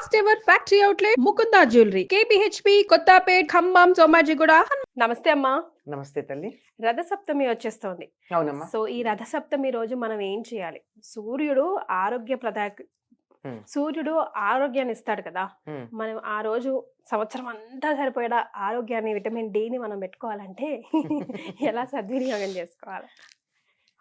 First ever factory outlet Mukunda jewellery KPHB Kothapet Khammam Somajiguda. నమస్తే అమ్మా. నమస్తే తల్లి. రథసప్తమి వచ్చేస్తోంది. అవునమ్మా. సో ఈ రథసప్తమి రోజు మనం ఏం చేయాలి? సూర్యుడు సూర్యుడు ఆరోగ్యాన్ని ఇస్తాడు కదా. మనం ఆ రోజు సంవత్సరం అంతా సరిపోయేలా ఆరోగ్యాన్ని, విటమిన్ డిని మనం పెట్టుకోవాలంటే ఎలా సద్వినియోగం చేసుకోవాలి?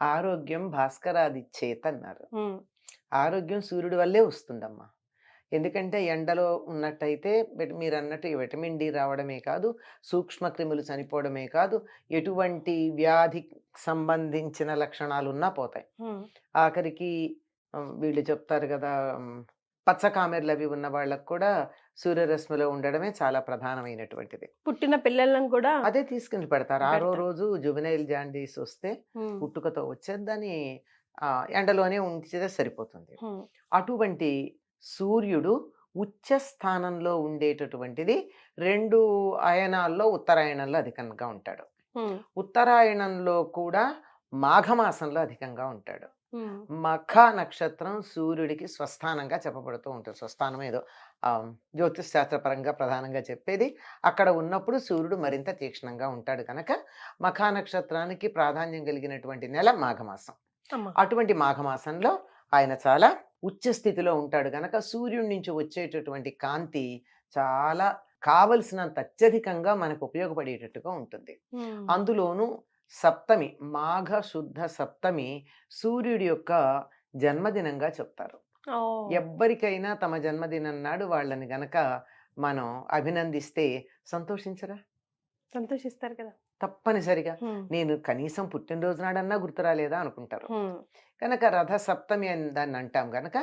ఆరోగ్యం భాస్కరాది చేత అన్నారు. ఆరోగ్యం సూర్యుడి వల్లే వస్తుందమ్మా. ఎందుకంటే ఎండలో ఉన్నట్టయితే మీరు అన్నట్టు విటమిన్ డి రావడమే కాదు, సూక్ష్మ క్రిములు చనిపోవడమే కాదు, ఎటువంటి వ్యాధి సంబంధించిన లక్షణాలు ఉన్నా పోతాయి. ఆఖరికి వీళ్ళు చెప్తారు కదా, పచ్చకామెర్లు అవి ఉన్న వాళ్ళకు కూడా సూర్యరశ్మిలో ఉండడమే చాలా ప్రధానమైనటువంటిది. పుట్టిన పిల్లలను కూడా అదే తీసుకుని పెడతారు. ఆరో రోజు జువెనైల్ జాండీస్ వస్తే పుట్టుకతో వచ్చేది దాన్ని ఎండలోనే ఉంచితే సరిపోతుంది. అటువంటి సూర్యుడు ఉచ్చ స్థానంలో ఉండేటటువంటిది 2 అయనాల్లో ఉత్తరాయణంలో అధికంగా ఉంటాడు. ఉత్తరాయణంలో కూడా మాఘమాసంలో అధికంగా ఉంటాడు. మఖ నక్షత్రం సూర్యుడికి స్వస్థానంగా చెప్పబడుతూ ఉంటుంది. స్వస్థానం ఏదో జ్యోతిష్ శాస్త్రపరంగా ప్రధానంగా చెప్పేది. అక్కడ ఉన్నప్పుడు సూర్యుడు మరింత తీక్షణంగా ఉంటాడు కనుక మఖా నక్షత్రానికి ప్రాధాన్యం కలిగినటువంటి నెల మాఘమాసం. అటువంటి మాఘమాసంలో ఆయన చాలా ఉచ్చ స్థితిలో ఉంటాడు కనుక సూర్యుడి నుంచి వచ్చేటటువంటి కాంతి చాలా కావలసినంత అత్యధికంగా మనకు ఉపయోగపడేటట్టుగా ఉంటుంది. అందులోనూ సప్తమి, మాఘ శుద్ధ సప్తమి సూర్యుడి యొక్క జన్మదినంగా చెప్తారు. ఎవ్వరికైనా తమ జన్మదినం నాడు వాళ్ళని గనక మనం అభినందిస్తే సంతోషించరా? సంతోషిస్తారు కదా. తప్పనిసరిగా నేను కనీసం పుట్టినరోజు నాడన్నా గుర్తురాలేదా అనుకుంటారు. కనుక రథ సప్తమి అని దాన్ని అంటాం గనక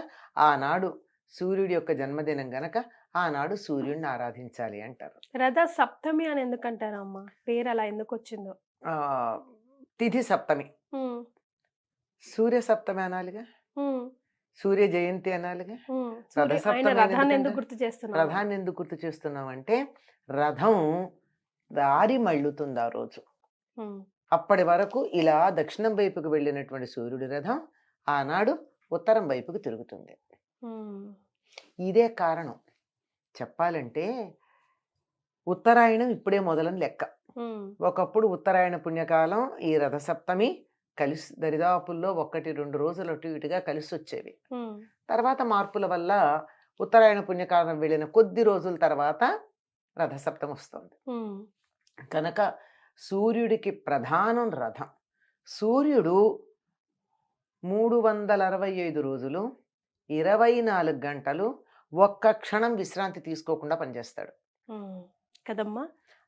ఆనాడు సూర్యుడి యొక్క జన్మదినం గనక ఆనాడు సూర్యుడిని ఆరాధించాలి అంటారు. రథ సప్తమి అని ఎందుకంటారు అమ్మ? పేరు అలా ఎందుకు వచ్చిందో? తిథి సప్తమి, సూర్య సప్తమి అనాలిగా, సూర్య జయంతి అనాలిగా. రథ సప్తమి రథాన్ని ఎందుకు గుర్తు చేస్తున్నాం అంటే రథం దారి మళ్ళుతుంది ఆ రోజు. అప్పటి వరకు ఇలా దక్షిణం వైపుకు వెళ్ళినటువంటి సూర్యుడి రథం ఆనాడు ఉత్తరం వైపుకు తిరుగుతుంది. ఇదే కారణం. చెప్పాలంటే ఉత్తరాయణం ఇప్పుడే మొదలని లెక్క. ఒకప్పుడు ఉత్తరాయణ పుణ్యకాలం ఈ రథసప్తమి కలిసి దరిదాపుల్లో 1-2 రోజులు అటు ఇటుగా కలిసి వచ్చేవి. తర్వాత మార్పుల వల్ల ఉత్తరాయణ పుణ్యకాలం వెళ్ళిన కొద్ది రోజుల తర్వాత రథసప్తమి వస్తుంది. కనుక సూర్యుడికి ప్రధానం రథం. సూర్యుడు 365 రోజులు 24 గంటలు ఒక్క క్షణం విశ్రాంతి తీసుకోకుండా పనిచేస్తాడు కదమ్మా.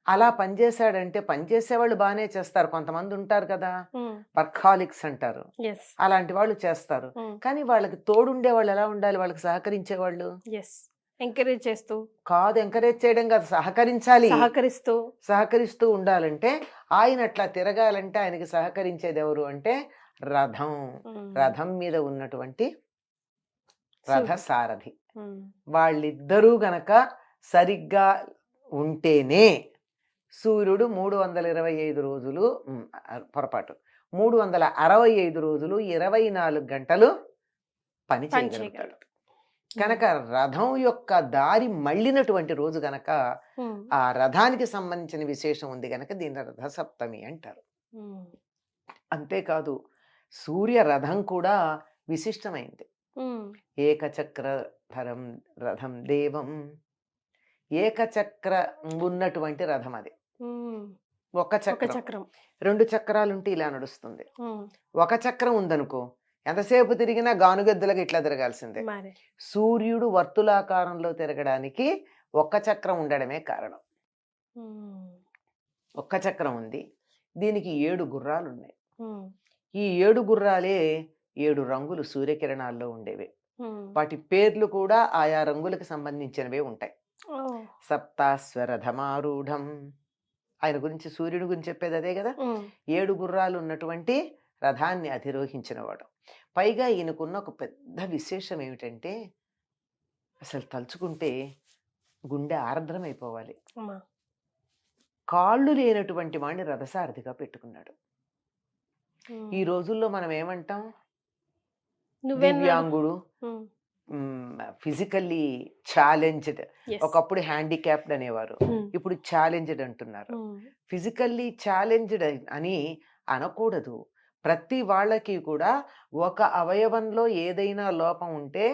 అలా పనిచేశాడంటే పనిచేసేవాళ్ళు బాగానే చేస్తారు. కొంతమంది ఉంటారు కదా, వర్కాలిక్స్ అంటారు, అలాంటి వాళ్ళు చేస్తారు. కానీ వాళ్ళకి తోడుండే వాళ్ళు ఎలా ఉండాలి? వాళ్ళకి సహకరించేవాళ్ళు ఎంకరేజ్ చేస్తూ కాదు, ఎంకరేజ్ చేయడం కాదు, సహకరించాలి. సహకరిస్తూ ఉండాలంటే ఆయన అట్లా తిరగాలంటే ఆయనకి సహకరించేది ఎవరు అంటే రథం. రథం మీద ఉన్నటువంటి రథసారథి. వాళ్ళిద్దరూ గనక సరిగ్గా ఉంటేనే సూర్యుడు 325 రోజులు, పొరపాటు 365 రోజులు 24 గంటలు పని చేయగలుగుతాడు. కనుక రథం యొక్క దారి మళ్ళినటువంటి రోజు గనక ఆ రథానికి సంబంధించిన విశేషం ఉంది గనక దీన్ని రథ సప్తమి అంటారు. అంతేకాదు సూర్య రథం కూడా విశిష్టమైంది. ఏకచక్రధరం రథం దేవం. ఏకచక్ర ఉన్నటువంటి రథం అది. ఒక చక్రం, 2 చక్రాలుంటే ఇలా నడుస్తుంది. ఒక చక్రం ఉందనుకో ఎంతసేపు తిరిగినా గానుగెద్దులకు ఇట్లా తిరగాల్సిందే. సూర్యుడు వర్తులాకారంలో తిరగడానికి ఒక్క చక్రం ఉండడమే కారణం. ఒక్క చక్రం ఉంది. దీనికి 7 గుర్రాలు ఉన్నాయి. ఈ 7 గుర్రాలే 7 రంగులు సూర్యకిరణాల్లో ఉండేవి. వాటి పేర్లు కూడా ఆయా రంగులకు సంబంధించినవే ఉంటాయి. సప్తాశ్వరథమారూఢం, ఆయన గురించి సూర్యుడి గురించి చెప్పేది అదే కదా. 7 గుర్రాలు ఉన్నటువంటి రథాన్ని అధిరోహించినవాడు. పైగా ఈయనకున్న ఒక పెద్ద విశేషం ఏమిటంటే అసలు తలుచుకుంటే గుండె ఆర్ద్రమైపోవాలి. కాళ్ళు లేనటువంటి వాడిని రథసారథిగా పెట్టుకున్నాడు. ఈ రోజుల్లో మనం ఏమంటాం? దివ్యాంగుడు, ఫిజికల్లీ ఛాలెంజ్డ్. ఎస్. ఒకప్పుడు హ్యాండిక్యాప్డ్ అనేవారు, ఇప్పుడు ఛాలెంజ్డ్ అంటున్నారు. ఫిజికల్లీ ఛాలెంజ్డ్ అని అనకూడదు. ప్రతి వాళ్ళకి కూడా ఒక అవయవంలో ఏదైనా లోపం ఉంటే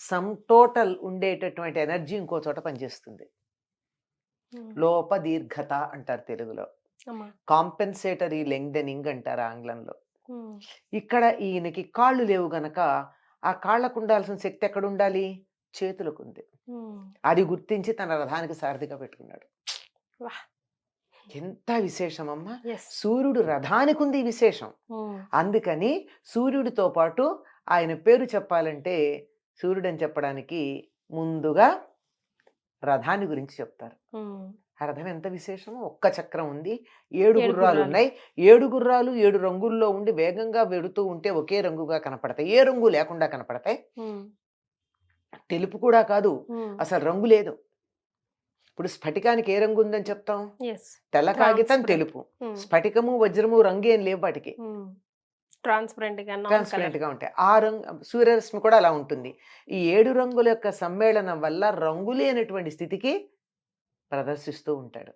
సమ్ టోటల్ ఉండేటటువంటి ఎనర్జీ ఇంకో చోట పనిచేస్తుంది. లోప దీర్ఘత అంటారు తెలుగులో, కాంపెన్సేటరీ లెంగ్దెనింగ్ అంటారు ఆంగ్లంలో. ఇక్కడ ఈయనకి కాళ్ళు లేవు గనక ఆ కాళ్ళకు ఉండాల్సిన శక్తి ఎక్కడ ఉండాలి? చేతులకు ఉంది. అది గుర్తించి తన రథానికి సారథిగా పెట్టుకున్నాడు. ఎంత విశేషమమ్మా! సూర్యుడు రథానికి ఉంది ఈ విశేషం. అందుకని సూర్యుడితో పాటు ఆయన పేరు చెప్పాలంటే సూర్యుడు అని చెప్పడానికి ముందుగా రథాన్ని గురించి చెప్తారు. ఆ రథం ఎంత విశేషమో! ఒక్క చక్రం ఉంది, 7 గుర్రాలు ఉన్నాయి. 7 గుర్రాలు 7 రంగుల్లో ఉండి వేగంగా వెడుతూ ఉంటే ఒకే రంగుగా కనపడతాయి, ఏ రంగు లేకుండా కనపడతాయి. తెలుపు కూడా కాదు, అసలు రంగు లేదు. ఇప్పుడు స్ఫటికానికి ఏ రంగు ఉందని చెప్తాం? తెల్ల కాగితం తెలుపు. స్ఫటికము వజ్రము రంగు ఏం లేవు వాటికి, ట్రాన్స్పరెంట్ గా ఉంటాయి. ఆ రంగు సూర్యరశ్మి కూడా అలా ఉంటుంది. ఈ 7 రంగుల యొక్క సమ్మేళనం వల్ల రంగు లేనటువంటి స్థితికి ప్రదర్శిస్తూ ఉంటాడు.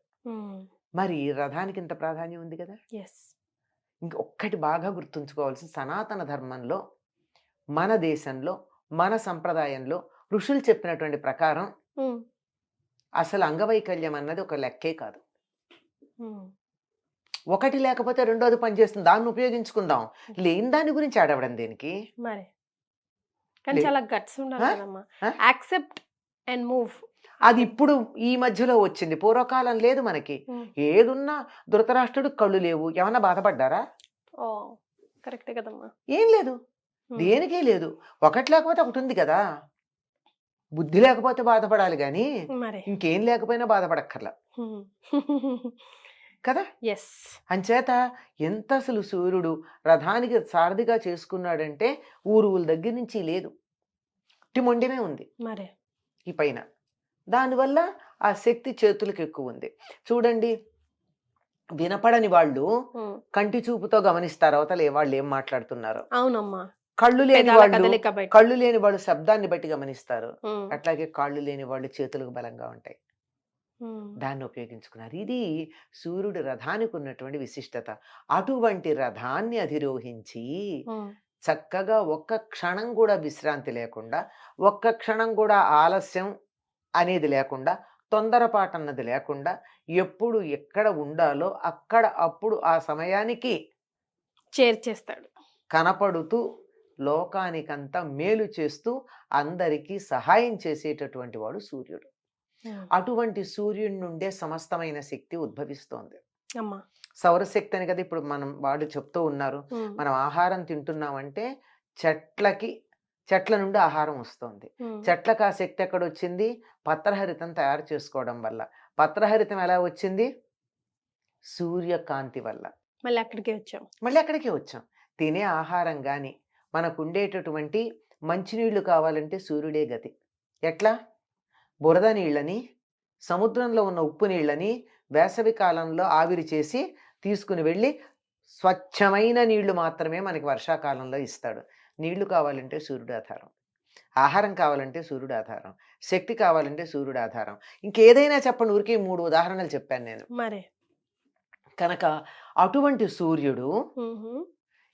మరి రథానికి ఇంత ప్రాధాన్యం ఉంది కదా. ఇంకొక్కటి బాగా గుర్తుంచుకోవాల్సిన, సనాతన ధర్మంలో, మన దేశంలో, మన సంప్రదాయంలో ఋషులు చెప్పినటువంటి ప్రకారం అసలు అంగవైకల్యం అన్నది ఒక లెక్కే కాదు. ఒకటి లేకపోతే రెండోది పనిచేస్తుంది, దాన్ని ఉపయోగించుకుందాం. లేని దాని గురించి ఆడవడం దేనికి? మరి కానీ చాలా గట్స్ ఉండాలి కదమ్మా. Accept and move. అది ఇప్పుడు ఈ మధ్యలో వచ్చింది, పూర్వకాలం లేదు మనకి. ఏదున్నా ధృతరాష్ట్రుడు కళ్ళు లేవు, ఏమన్నా బాధపడ్డారా? కరెక్టే కదమ్మా. ఏం లేదు, దేనికి లేదు. ఒకటి లేకపోతే ఒకటి ఉంది కదా. బుద్ధి లేకపోతే బాధపడాలి గాని ఇంకేం లేకపోయినా బాధపడక్కర్లా కదా. అంచేత ఎంత అసలు సూర్యుడు రథానికి సారథిగా చేసుకున్నాడంటే ఊరువుల దగ్గర నుంచి లేదు, మొండమే ఉంది ఈ పైన. దానివల్ల ఆ శక్తి చేతులకు ఎక్కువ ఉంది. చూడండి, వినపడని వాళ్ళు కంటి చూపుతో గమనిస్తారు అవతల వాళ్ళు ఏం మాట్లాడుతున్నారు. అవునమ్మా. కళ్ళు లేని వాళ్ళు శబ్దాన్ని బట్టి గమనిస్తారు. అట్లాగే కాళ్ళు లేని వాళ్ళు చేతులకు బలంగా ఉంటాయి, దాన్ని ఉపయోగించుకున్నారు. ఇది సూర్యుడు రథానికి ఉన్నటువంటి విశిష్టత. అటువంటి రథాన్ని అధిరోహించి చక్కగా ఒక్క క్షణం కూడా విశ్రాంతి లేకుండా, ఒక్క క్షణం కూడా ఆలస్యం అనేది లేకుండా, తొందరపాటు అన్నది లేకుండా, ఎప్పుడు ఎక్కడ ఉండాలో అక్కడ అప్పుడు ఆ సమయానికి చేర్చేస్తాడు. కనపడుతూ లోకానికంతా మేలు చేస్తూ అందరికీ సహాయం చేసేటటువంటి వాడు సూర్యుడు. అటువంటి సూర్యుడి నుండే సమస్తమైన శక్తి ఉద్భవిస్తోంది. సౌరశక్తి అని కదా ఇప్పుడు వాళ్ళు చెప్తూ ఉన్నారు. మనం ఆహారం తింటున్నామంటే చెట్ల నుండి ఆహారం వస్తుంది. చెట్లకు ఆ శక్తి ఎక్కడొచ్చింది? పత్రహరితం తయారు చేసుకోవడం వల్ల. పత్రహరితం ఎలా వచ్చింది? సూర్యకాంతి వల్ల. మళ్ళీ అక్కడికే వచ్చాం. తినే ఆహారం కానీ, మనకు ఉండేటటువంటి మంచినీళ్లు కావాలంటే సూర్యుడే గతి. ఎట్లా? బురద నీళ్ళని, సముద్రంలో ఉన్న ఉప్పు నీళ్ళని వేసవి కాలంలో ఆవిరి చేసి తీసుకుని వెళ్ళి స్వచ్ఛమైన నీళ్లు మాత్రమే మనకి వర్షాకాలంలో ఇస్తాడు. నీళ్లు కావాలంటే సూర్యుడు ఆధారం, ఆహారం కావాలంటే సూర్యుడు ఆధారం, శక్తి కావాలంటే సూర్యుడు ఆధారం. ఇంకేదైనా చెప్పండి, ఊరికే 3 ఉదాహరణలు చెప్పాను నేను. కనుక అటువంటి సూర్యుడు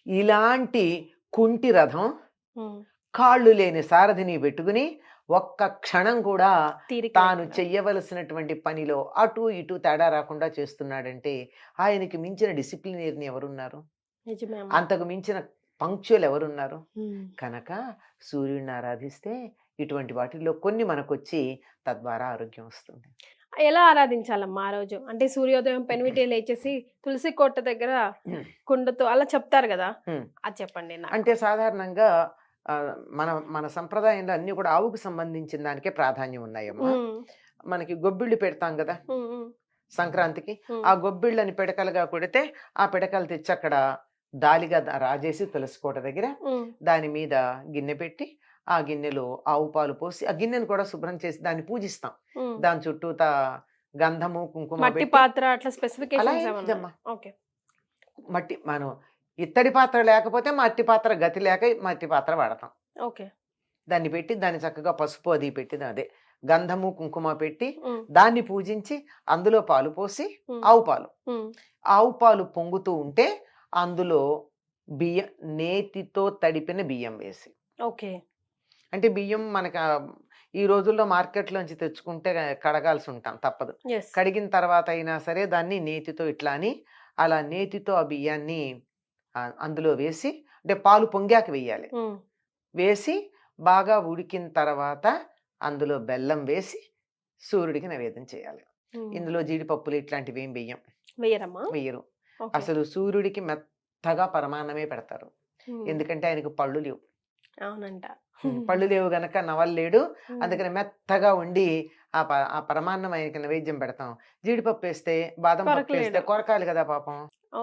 ఇలాంటి కుంటి రథం, కాళ్ళు లేని సారథిని పెట్టుకుని ఒక్క క్షణం కూడా తాను చెయ్యవలసినటువంటి పనిలో అటు ఇటు తేడా రాకుండా చేస్తున్నాడంటే ఆయనకి మించిన డిసిప్లినరీని ఎవరున్నారు? అంతకు మించిన పంక్చువల్ ఎవరున్నారు? కనుక సూర్యుడిని ఆరాధిస్తే ఇటువంటి వాటిల్లో కొన్ని మనకొచ్చి తద్వారా ఆరోగ్యం వస్తుంది. ఎలా ఆరాధించాలమ్మా ఆ రోజు? అంటే సూర్యోదయం పెనిమిటి లేచేసి తులసి కోట దగ్గర కుండతో అలా చెప్తారు కదా, అది చెప్పండి. అంటే సాధారణంగా మన సంప్రదాయంలో అన్ని కూడా ఆవుకు సంబంధించిన దానికే ప్రాధాన్యం ఉన్నాయమ్మా. మనకి గొబ్బిళ్ళు పెడతాం కదా సంక్రాంతికి. ఆ గొబ్బిళ్ళని పిడకలుగా కొడితే ఆ పిడకలు తెచ్చి అక్కడ దాలిగా రాజేసి తులసి కోట దగ్గర దాని మీద గిన్నె పెట్టి ఆ గిన్నెలో ఆవు పాలు పోసి ఆ గిన్నెను కూడా శుభ్రం చేసి దాన్ని పూజిస్తాం. దాని చుట్టూతా గంధము కుంకుమ మట్టి పాత్ర అట్లా స్పెసిఫికేషన్స్. మట్టి మనం ఇత్తడి పాత్ర లేకపోతే మట్టి పాత్ర గతి లేక మట్టి పాత్ర వాడతాం. దాన్ని పెట్టి దాన్ని చక్కగా పసుపు అది పెట్టి అదే గంధము కుంకుమ పెట్టి ఉమ్, దాన్ని పూజించి అందులో పాలు పోసి ఉమ్, ఆవు పాలు ఉమ్, ఆవు పాలు పొంగుతూ ఉంటే అందులో బియ్యం నేతితో తడిపిన బియ్యం వేసి ఓకే. అంటే బియ్యం మనకు ఈ రోజుల్లో మార్కెట్లోంచి తెచ్చుకుంటే కడగాల్సి ఉంటాం తప్పదు. ఎస్. కడిగిన తర్వాత అయినా సరే దాన్ని నేతితో ఇట్లా అని అలా నేతితో ఆ బియ్యాన్ని అందులో వేసి అంటే పాలు పొంగాక వేయాలి. ఉమ్, వేసి బాగా ఉడికిన తర్వాత అందులో బెల్లం వేసి సూర్యుడికి నైవేద్యం చేయాలి. ఉమ్. ఇందులో జీడిపప్పులు ఇట్లాంటివి ఏం వెయ్యరమ్మా? వెయ్యరు. ఓకే. అసలు సూర్యుడికి మెత్తగా పరమాన్నమే పెడతారు. ఉమ్, ఎందుకంటే ఆయనకు పళ్ళు లేవు. అవునంట. పళ్ళు లేవు గనక నవల్లేడు. ఉమ్, అందుకని మెత్తగా ఉండి ఆ పరమాన్నం ఆయనకి నైవేద్యం పెడతాం. జీడిపప్పు వేస్తే బాదం పప్పు వేస్తే కొరకలేడు. కొరకాలి కదా పాపం. ఓ,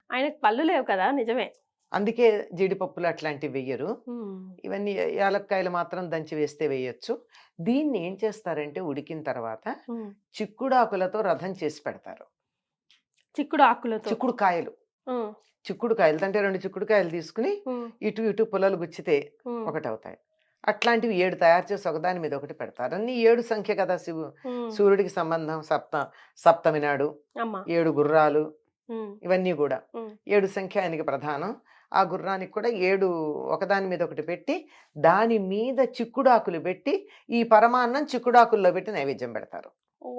ఆయనకు పళ్ళు లేవు కదా, నిజమే. అందుకే జీడిపప్పులు అట్లాంటివి వెయ్యరు. ఉమ్, ఇవన్నీ యాలక్కాయలు మాత్రం దంచి వేస్తే వేయొచ్చు. దీన్ని ఏం చేస్తారంటే ఉడికిన తర్వాత ఉమ్. చిక్కుడాకులతో రథం చేసి పెడతారు. చిక్కుడు ఆకులతో. చిక్కుడుకాయలు ఉమ్, చిక్కుడుకాయలు అంటే 2 చిక్కుడుకాయలు తీసుకుని ఉమ్, ఇటు ఇటు పుల్లలు గుచ్చితే ఉమ్, ఒకటి అవుతాయి. అట్లాంటివి 7 తయారు చేసి ఒకదాని మీద ఒకటి పెడతారు. అన్ని 7 సంఖ్య కదా ఉమ్. సూర్యుడికి సంబంధం. సప్తమి నాడు అమ్మా. 7 గుర్రాలు ఉమ్, ఇవన్నీ కూడా ఉమ్, 7 సంఖ్య ఆయనకి ప్రధానం. ఆ గుర్రానికి కూడా 7 ఒకదాని మీద ఒకటి పెట్టి దాని మీద చిక్కుడాకులు పెట్టి ఈ పరమాన్నం చిక్కుడాకుల్లో పెట్టి నైవేద్యం పెడతారు. ఓ,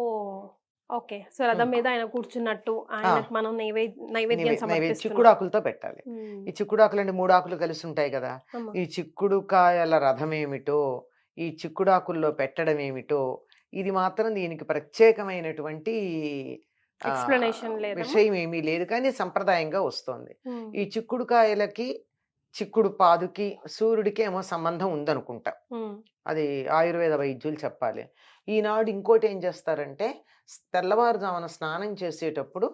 ఓకే. సో రథం మీద ఆయన కూర్చున్నట్టు ఆయనకు మనం నైవేద్యం నైవేద్యం సమర్పిస్తున్నాం. చిక్కుడాకులతో పెట్టాలి. ఉమ్, ఈ చిక్కుడాకులు అంటే 3 ఆకులు కలిసి ఉంటాయి కదా. అమ్మా. ఈ చిక్కుడుకాయల రథం ఏమిటో ఈ చిక్కుడాకుల్లో పెట్టడం ఏమిటో ఇది మాత్రం దీనికి ప్రత్యేకమైనటువంటి ఎక్స్ప్లెనేషన్ లేదా? విషయం ఏమీ లేదు, కానీ సంప్రదాయంగా వస్తోంది. ఉమ్, ఈ చిక్కుడుకాయలకి చిక్కుడు పాదుకి సూర్యుడికి ఏమో సంబంధం ఉందనుకుంటా. ఉమ్, అది ఆయుర్వేద వైద్యులు చెప్పాలి. ఈనాడు ఇంకోటి ఏం చేస్తారంటే తెల్లవారుజామున స్నానం చేసేటప్పుడు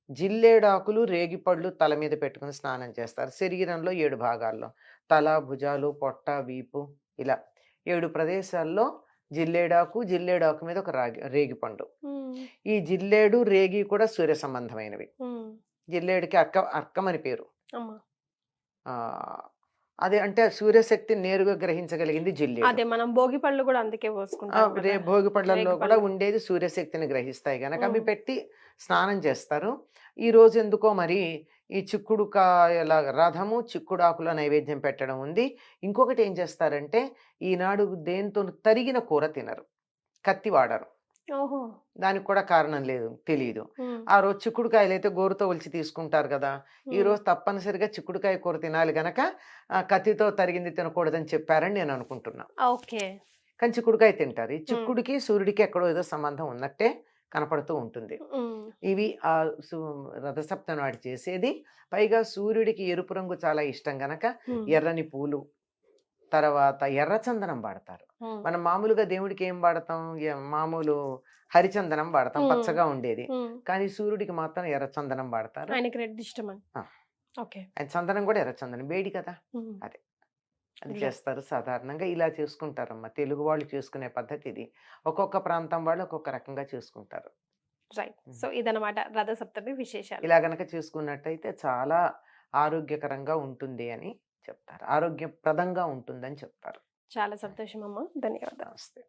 జిల్లేడాకులు రేగిపళ్ళు తల మీద పెట్టుకుని స్నానం చేస్తారు. శరీరంలో 7 భాగాల్లో తల, భుజాలు, పొట్ట, వీపు ఇలా 7 ప్రదేశాల్లో జిల్లేడాకు మీద ఒక రేగిపండు. ఉమ్, ఈ జిల్లేడు రేగి కూడా సూర్య సంబంధమైనవి. ఉమ్, జిల్లేడికి అర్కమని పేరు. అమ్మా. ఆ అదే అంటే సూర్యశక్తిని నేరుగా గ్రహించగలిగింది జిల్లేడు. అదే మనం భోగి పళ్ళు కూడా అందుకే పోసుకుంటాం కదా. భోగి పళ్ళల్లో కూడా రేగిపళ్ళు. ఉండేది సూర్యశక్తిని గ్రహిస్తాయి గనక అవి ఉమ్, పెట్టి స్నానం చేస్తారు. ఈ రోజు ఎందుకో మరి ఈ చిక్కుడుకాయల రథము చిక్కుడాకుల నైవేద్యం పెట్టడం ఉంది. ఇంకొకటి ఏం చేస్తారంటే ఈనాడు దేంతో తరిగిన కూర తినరు, కత్తి వాడరు. ఓహో. దానికి కూడా కారణం లేదు, తెలియదు. ఉమ్, ఆ రోజు చిక్కుడుకాయలు అయితే గోరుతో ఒలిచి తీసుకుంటారు కదా. ఈ ఉమ్, రోజు తప్పనిసరిగా చిక్కుడుకాయ కూర తినాలి గనక కత్తితో తరిగింది తినకూడదని చెప్పారని నేను అనుకుంటున్నా. ఓకే. కానీ చిక్కుడుకాయ తింటారు. ఈ ఉమ్, చిక్కుడికి సూర్యుడికి ఎక్కడో ఏదో సంబంధం ఉన్నట్టే కనపడుతూ ఉంటుంది. ఉమ్, ఇవి ఆ రథసప్తమి నాడు చేసేది. పైగా సూర్యుడికి ఎరుపు రంగు చాలా ఇష్టం గనక ఉమ్, ఎర్రని పూలు, తర్వాత ఎర్రచందనం వాడతారు. ఉమ్, మనం మామూలుగా దేవుడికి ఏం వాడతాం? మామూలు హరిచందనం వాడతాం, ఉమ్, పచ్చగా ఉండేది. ఉమ్. కానీ సూర్యుడికి మాత్రం ఎర్రచందనం వాడతారు. ఆయనకి రెడ్ ఇష్టమని. ఆ, ఓకే. ఆయన చందనం కూడా ఎర్రచందనం వేడి కదా, ఉమ్, అది అది ఇలా. చేస్తారు. సాధారణంగా ఇలా చేసుకుంటారమ్మా. తెలుగు వాళ్ళు చేసుకునే పద్ధతి ఇది. ఒక్కొక్క ప్రాంతం వాళ్ళు ఒక్కొక్క రకంగా చేసుకుంటారు. రైట్. సో ఇదన్నమాట రథ సప్తమి విశేషాలు. ఇలా గనక చేసుకున్నట్టయితే చాలా ఆరోగ్యకరంగా ఉంటుంది అని చెప్తారు, ఆరోగ్యప్రదంగా ఉంటుందని చెప్తారు. చాలా సంతోషం అమ్మా, ధన్యవాదాలు. నమస్తే.